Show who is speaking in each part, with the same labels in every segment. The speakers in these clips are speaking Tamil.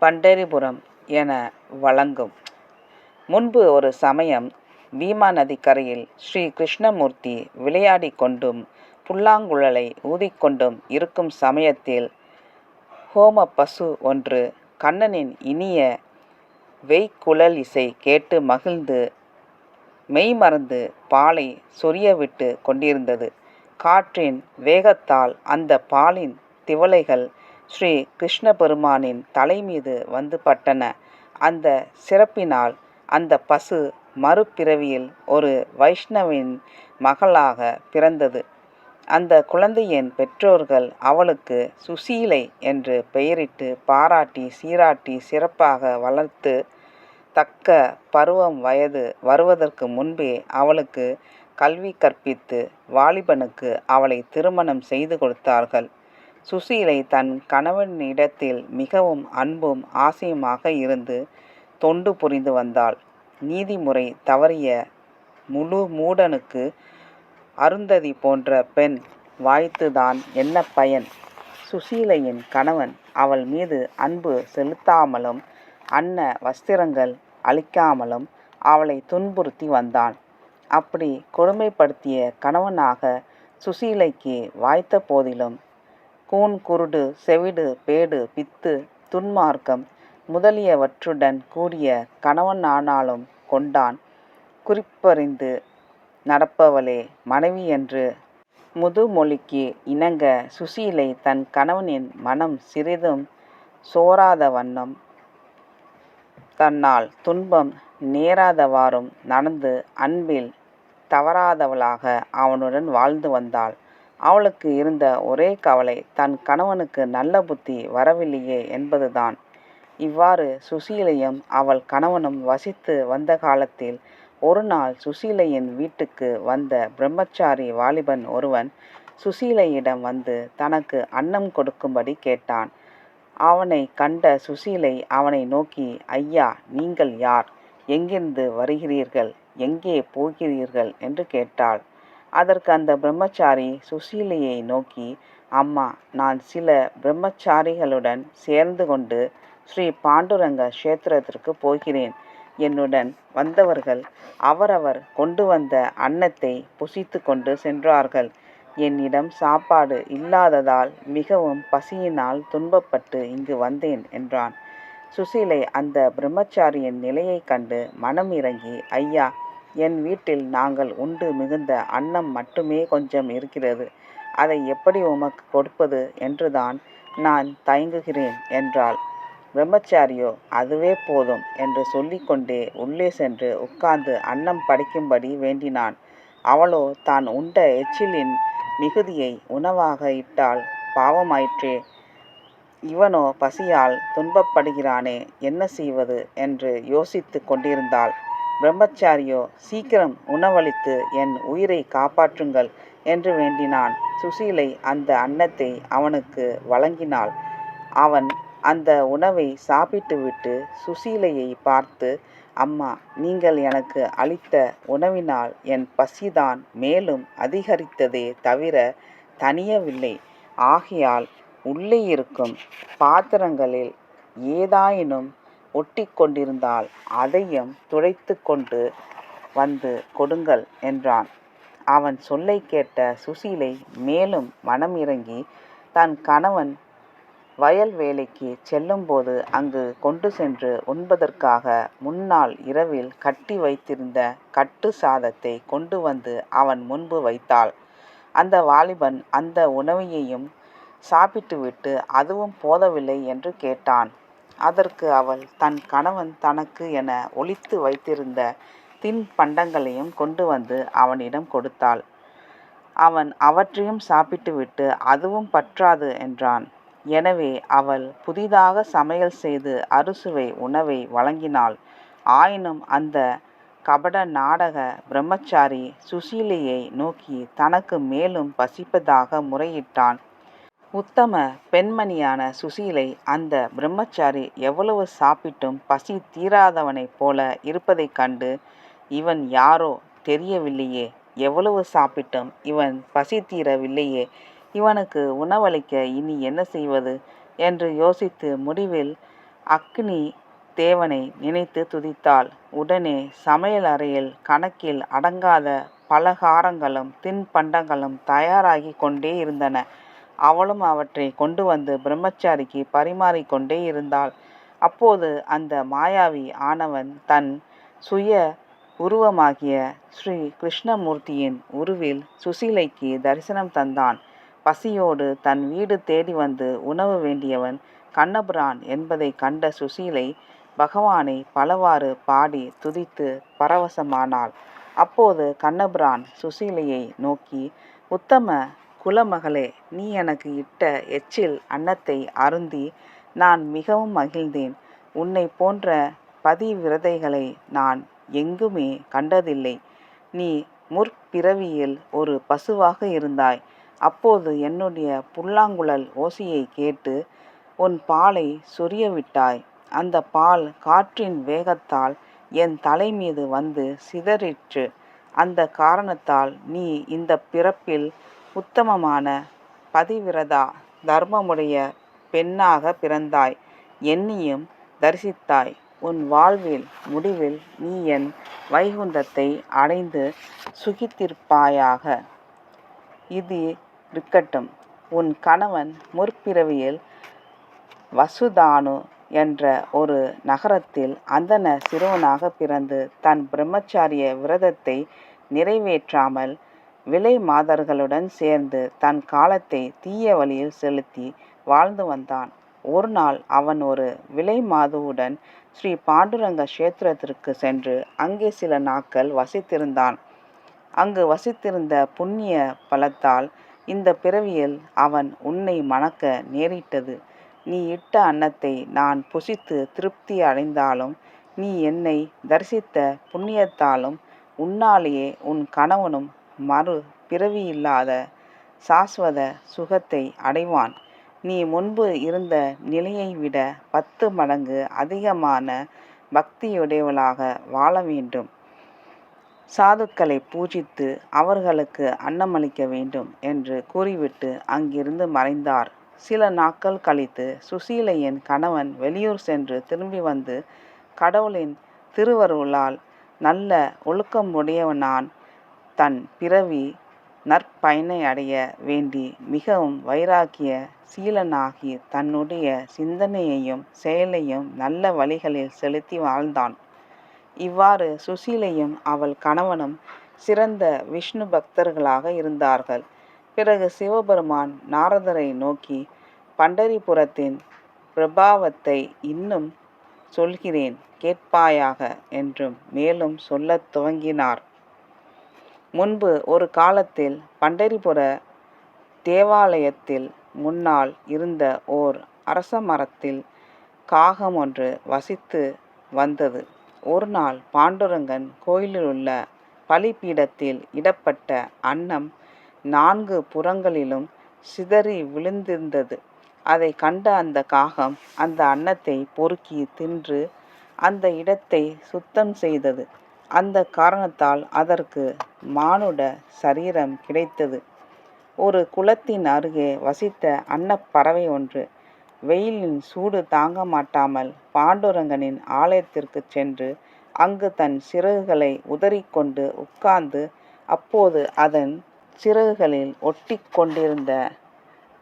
Speaker 1: பண்டரிபுரம் என வழங்கும். முன்பு ஒரு சமயம் பீமா நதிக்கரையில் ஸ்ரீ கிருஷ்ணமூர்த்தி விளையாடி கொண்டும் புல்லாங்குழலை ஊதிக்கொண்டும் இருக்கும் சமயத்தில் ஹோம பசு ஒன்று கண்ணனின் இனிய வெய்குழல் இசை கேட்டு மகிழ்ந்து மெய்மறந்து பாலை சொரியவிட்டு கொண்டிருந்தது. காற்றின் வேகத்தால் அந்த பாலின் திவலைகள் ஸ்ரீ கிருஷ்ண பெருமானின் தலைமீது வந்து பட்டன. அந்த சிறப்பினால் அந்த பசு மறுபிறவியில் ஒரு வைஷ்ணவின் மகளாக பிறந்தது. அந்த குழந்தையின் பெற்றோர்கள் அவளுக்கு சுசீலை என்று பெயரிட்டு பாராட்டி சீராட்டி சிறப்பாக வளர்த்து தக்க பருவம் வயது வருவதற்கு முன்பே அவளுக்கு கல்வி கற்பித்து வாலிபனுக்கு அவளை திருமணம் செய்து கொடுத்தார்கள். சுசீலை தன் கணவனிடத்தில் மிகவும் அன்பும் ஆசையுமாக இருந்து தொண்டு புரிந்து வந்தாள். நீதிமுறை தவறிய முழு மூடனுக்கு அருந்ததி போன்ற பெண் வாய்த்துதான் என்ன பயன்? சுசீலையின் கணவன் அவள் மீது அன்பு செலுத்தாமலும் அன்ன வஸ்திரங்கள் அளிக்காமலும் அவளை துன்புறுத்தி வந்தான். அப்படி கொடுமைப்படுத்திய கணவனாக சுசீலைக்கு வாய்த்த போதிலும் கூன் குருடு செவிடு பேடு பித்து துன்மார்க்கம் முதலியவற்றுடன் கூடிய கணவனானாலும் கொண்டான். குறிப்பறிந்து நடப்பவளே மனைவி என்று முதுமொழிக்கு இணங்க சுசீலை தன் கணவனின் மனம் சிறிதும் சோராத வண்ணம் தன்னால் துன்பம் நேராதவாறும் நடந்து அன்பில் தவறாதவளாக அவனுடன் வாழ்ந்து வந்தாள். அவளுக்கு இருந்த ஒரே கவலை தன் கணவனுக்கு நல்ல புத்தி வரவில்லையே என்பதுதான். இவ்வாறு சுசீலையும் அவள் கணவனும் வசித்து வந்த காலத்தில் ஒரு நாள் சுசீலையின் வீட்டுக்கு வந்த பிரம்மச்சாரி வாலிபன் ஒருவன் சுசீலையிடம் வந்து தனக்கு அன்னம் கொடுக்கும்படி கேட்டான். அவனை கண்ட சுசீலை அவனை நோக்கி, ஐயா, நீங்கள் யார்? எங்கிருந்து வருகிறீர்கள்? எங்கே போகிறீர்கள்? என்று கேட்டாள். அதற்கு அந்த பிரம்மச்சாரி சுசீலையை நோக்கி, அம்மா, நான் சில பிரம்மச்சாரிகளுடன் சேர்ந்து கொண்டு ஸ்ரீ பாண்டுரங்க கஷேத்திரத்திற்கு போகிறேன். என்னுடன் வந்தவர்கள் அவரவர் கொண்டு வந்த அன்னத்தை புசித்து கொண்டு சென்றார்கள். என்னிடம் சாப்பாடு இல்லாததால் மிகவும் பசியினால் துன்பப்பட்டு இங்கு வந்தேன் என்றான். சுசீலை அந்த பிரம்மச்சாரியின் நிலையை கண்டு மனம் இறங்கி, ஐயா, என் வீட்டில் நாங்கள் உண்டு மிகுந்த அன்னம் மட்டுமே கொஞ்சம் இருக்கிறது. அதை எப்படி உமக்கு கொடுப்பது என்றுதான் நான் தயங்குகிறேன் என்றாள். பிரம்மச்சாரியோ, அதுவே போதும் என்று சொல்லிக்கொண்டே உள்ளே சென்று உட்கார்ந்து அன்னம் படைக்கும்படி வேண்டினான். அவளோ தான் உண்ட எச்சிலின் மிகுதியை உணவாக இட்டால் பாவமாயிற்றே, இவனோ பசியால் துன்பப்படுகிறானே, என்ன செய்வது என்று யோசித்து கொண்டிருந்தாள். பிரம்மச்சாரியோ, சீக்கிரம் உணவளித்து என் உயிரை காப்பாற்றுங்கள் என்று வேண்டினான். சுசீலை அந்த அன்னத்தை அவனுக்கு வழங்கினாள். அவன் அந்த உணவை சாப்பிட்டுவிட்டு சுசீலையை பார்த்து, அம்மா, நீங்கள் எனக்கு அளித்த உணவினால் என் பசிதான் மேலும் அதிகரித்ததே தவிர தணியவில்லை. ஆகையால் உள்ளே இருக்கும் பாத்திரங்களில் ஏதாயினும் ஒட்டி கொண்டிருந்தால் அதையும் துடைத்து கொண்டு வந்து கொடுங்கள் என்றான். அவன் சொல்லை கேட்ட சுசீலை மேலும் மனம் இறங்கி தன் கணவன் வயல் வேலைக்கு செல்லும்போது அங்கு கொண்டு சென்று உண்பதற்காக முன்னாள் இரவில் கட்டி வைத்திருந்த கட்டு சாதத்தை கொண்டு வந்து அவன் முன்பு வைத்தாள். அந்த வாலிபன் அந்த உணவையையும் சாப்பிட்டுவிட்டு அதுவும் போதவில்லை என்று கேட்டான். அதற்கு அவள் தன் கணவன் தனக்கு என ஒளித்து வைத்திருந்த தின்பண்டங்களையும் கொண்டு வந்து அவனிடம் கொடுத்தாள். அவன் அவற்றையும் சாப்பிட்டுவிட்டு அதுவும் பற்றாது என்றான். எனவே அவள் புதிதாக சமையல் செய்து அறுசுவை உணவை வழங்கினாள். ஆயினும் அந்த கபட நாடக பிரம்மச்சாரி சுசீலையை நோக்கி தனக்கு மேலும் பசிப்பதாக முறையிட்டான். உத்தம பெண்மணியான சுசீலை அந்த பிரம்மச்சாரி எவ்வளவு சாப்பிட்டும் பசி தீராதவனைப் போல இருப்பதைக் கண்டு, இவன் யாரோ தெரியவில்லையே, எவ்வளவு சாப்பிட்டும் இவன் பசி தீரவில்லையே, இவனுக்கு உணவளிக்க இனி என்ன செய்வது என்று யோசித்து முடிவில் அக்னி தேவனை நினைத்து துதித்தாள். உடனே சமையல் அறையில் கணக்கில் அடங்காத பலகாரங்களும் தின்பண்டங்களும் தயாராகி கொண்டே இருந்தன. அவளும் அவற்றை கொண்டு வந்து பிரம்மச்சாரிக்கு பரிமாறிக்கொண்டே இருந்தாள். அப்போது அந்த மாயாவி ஆனவன் தன் சுய உருவமாகிய ஸ்ரீ கிருஷ்ணமூர்த்தியின் உருவில் சுசீலைக்கு தரிசனம் தந்தான். பசியோடு தன் வீடு தேடி வந்து உணவு வேண்டியவன் கண்ணபிரான் என்பதை கண்ட சுசீலை பகவானை பலவாறு பாடி துதித்து பரவசமானாள். அப்போது கண்ணபிரான் சுசீலையை நோக்கி, உத்தம குலமகளே, நீ எனக்கு இட்ட எச்சில் அன்னத்தை அருந்தி நான் மிகவும் மகிழ்ந்தேன். உன்னை போன்ற பதிவிரதைகளை நான் எங்குமே கண்டதில்லை. நீ முற்பிறவியில் ஒரு பசுவாக இருந்தாய். அப்போது என்னுடைய புல்லாங்குழல் ஓசையை கேட்டு உன் பாலை சொரியவிட்டாய். அந்த பால் காற்றின் வேகத்தால் என் தலை மீது வந்து சிதறிற்று. அந்த காரணத்தால் நீ இந்த பிறப்பில் உத்தமமான பதிவிரதா தர்மமுடைய பெண்ணாக பிறந்தாய். என்னையும் தரிசித்தாய். உன் வாழ்வில் முடிவில் நீ என் வைகுந்தத்தை அடைந்து சுகித்திருப்பாயாக. இது இருக்கட்டும். உன் கணவன் முற்பிறவியில் வசுதானு என்ற ஒரு நகரத்தில் அந்தண சிறுவனாக பிறந்து தன் பிரம்மச்சாரிய விரதத்தை நிறைவேற்றாமல் விலை மாதர்களுடன் சேர்ந்து தன் காலத்தை தீய வழியில் செலுத்தி வாழ்ந்து வந்தான். ஒரு நாள் அவன் ஒரு விலை மாதுவுடன் ஸ்ரீ பாண்டுரங்க கஷேத்திரத்திற்கு சென்று அங்கே சில நாட்கள் வசித்திருந்தான். அங்கு வசித்திருந்த புண்ணிய பலத்தால் இந்த பிறவியில் அவன் உன்னை மணக்க நேரிட்டது. நீ இட்ட அன்னத்தை நான் புசித்து திருப்தி அடைந்தாலும் நீ என்னை தரிசித்த புண்ணியத்தாலும் உன்னாலேயே உன் கணவனும் மறு பிறவியில்லாத சாஸ்வத சுகத்தை அடைவான். நீ முன்பு இருந்த நிலையை விட 10 மடங்கு அதிகமான பக்தியுடையவளாக வாழ வேண்டும். சாதுக்களை பூஜித்து அவர்களுக்கு அன்னமளிக்க வேண்டும் என்று கூறிவிட்டு அங்கிருந்து மறைந்தார். சில நாட்கள் கழித்து சுசீலையின் கணவன் வெளியூர் சென்று திரும்பி வந்து கடவுளின் திருவருளால் நல்ல ஒழுக்கமுடையவனான் தன் பிறவி நற்பயனை அடைய வேண்டி மிகவும் வைராக்கிய சீலனாகி தன்னுடைய சிந்தனையையும் செயலையும் நல்ல வழிகளில் செலுத்தி வாழ்ந்தான். இவ்வாறு சுசீலையும் அவள் கணவனும் சிறந்த விஷ்ணு பக்தர்களாக இருந்தார்கள். பிறகு சிவபெருமான் நாரதரை நோக்கி, பண்டரிபுரத்தின் பிரபாவத்தை இன்னும் சொல்கிறேன் கேட்பாயாக என்றும் மேலும் சொல்லத் துவங்கினார். முன்பு ஒரு காலத்தில் பண்டரிபுர தேவாலயத்தில் முன்னால் இருந்த ஓர் அரச மரத்தில் காகம் ஒன்று வசித்து வந்தது. ஒரு நாள் பாண்டுரங்கன் கோயிலிலுள்ள பலிபீடத்தில் இடப்பட்ட அன்னம் 4 புறங்களிலும் சிதறி விழுந்திருந்தது. அதை கண்ட அந்த காகம் அந்த அன்னத்தை பொறுக்கி தின்று அந்த இடத்தை சுத்தம் செய்தது. அந்த காரணத்தால் அதற்கு மானுட சரீரம் கிடைத்தது. ஒரு குளத்தின் அருகே வசித்த அன்னப்பறவை ஒன்று வெயிலின் சூடு தாங்க மாட்டாமல் பாண்டுரங்கனின் ஆலயத்திற்கு சென்று அங்கு தன் சிறகுகளை உதறிக்கொண்டு உட்கார்ந்து அப்போது அதன் சிறகுகளில் ஒட்டி கொண்டிருந்த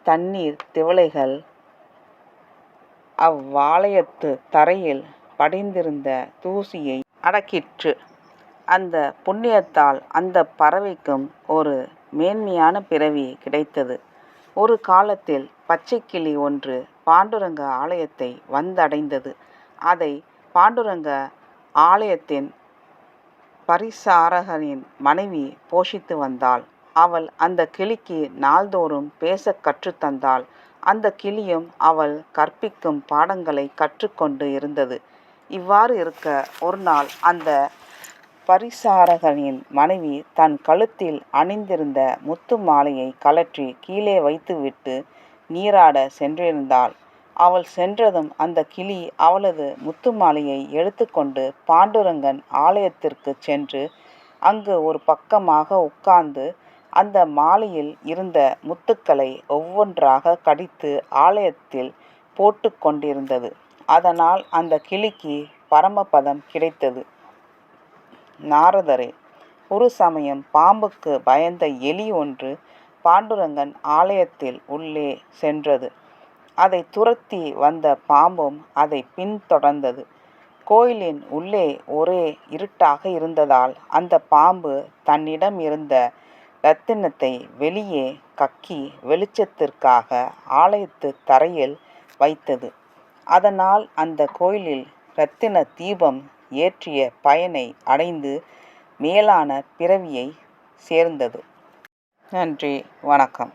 Speaker 1: தண்ணீர் திவலைகள் அவ்வாலயத்து தரையில் படிந்திருந்த தூசியை அடக்கிற்று. அந்த புண்ணியத்தால் அந்த பறவைக்கும் ஒரு மேன்மையான பிறவி கிடைத்தது. ஒரு காலத்தில் பச்சைக்கிளி ஒன்று பாண்டுரங்க ஆலயத்தை வந்தடைந்தது. அதை பாண்டுரங்க ஆலயத்தின் பரிசாரகனின் மனைவி போஷித்து வந்தாள். அவள் அந்த கிளிக்கு நாள்தோறும் பேச கற்றுத்தந்தாள். அந்த கிளியும் அவள் கற்பிக்கும் பாடங்களை கற்றுக்கொண்டு இருந்தது. இவ்வாறு இருக்க ஒரு நாள் அந்த பரிசாரகனின் மனைவி தன் கழுத்தில் அணிந்திருந்த முத்து மாலையை கழற்றி கீழே வைத்துவிட்டு நீராட சென்றிருந்தாள். அவள் சென்றதும் அந்த கிளி அவளது முத்து மாலையை எடுத்துக்கொண்டு பாண்டுரங்கன் ஆலயத்திற்கு சென்று அங்கு ஒரு பக்கமாக உட்கார்ந்து அந்த மாலையில் இருந்த முத்துக்களை ஒவ்வொன்றாக கடித்து ஆலயத்தில் போட்டு கொண்டிருந்தது. அதனால் அந்த கிளிக்கு பரமபதம் கிடைத்தது. நாரதரே, ஒரு சமயம் பாம்புக்கு பயந்த எலி ஒன்று பாண்டுரங்கன் ஆலயத்தில் உள்ளே சென்றது. அதை துரத்தி வந்த பாம்பும் அதை பின்தொடர்ந்தது. கோயிலின் உள்ளே ஒரே இருட்டாக இருந்ததால் அந்த பாம்பு தன்னிடம் இருந்த இரத்தினத்தை வெளியே கக்கி வெளிச்சத்திற்காக ஆலயத்து தரையில் வைத்தது. அதனால் அந்த கோயிலில் இரத்தின தீபம் ஏற்றிய பயனை அடைந்து மேலான பிறவியை சேர்ந்தது. நன்றி, வணக்கம்.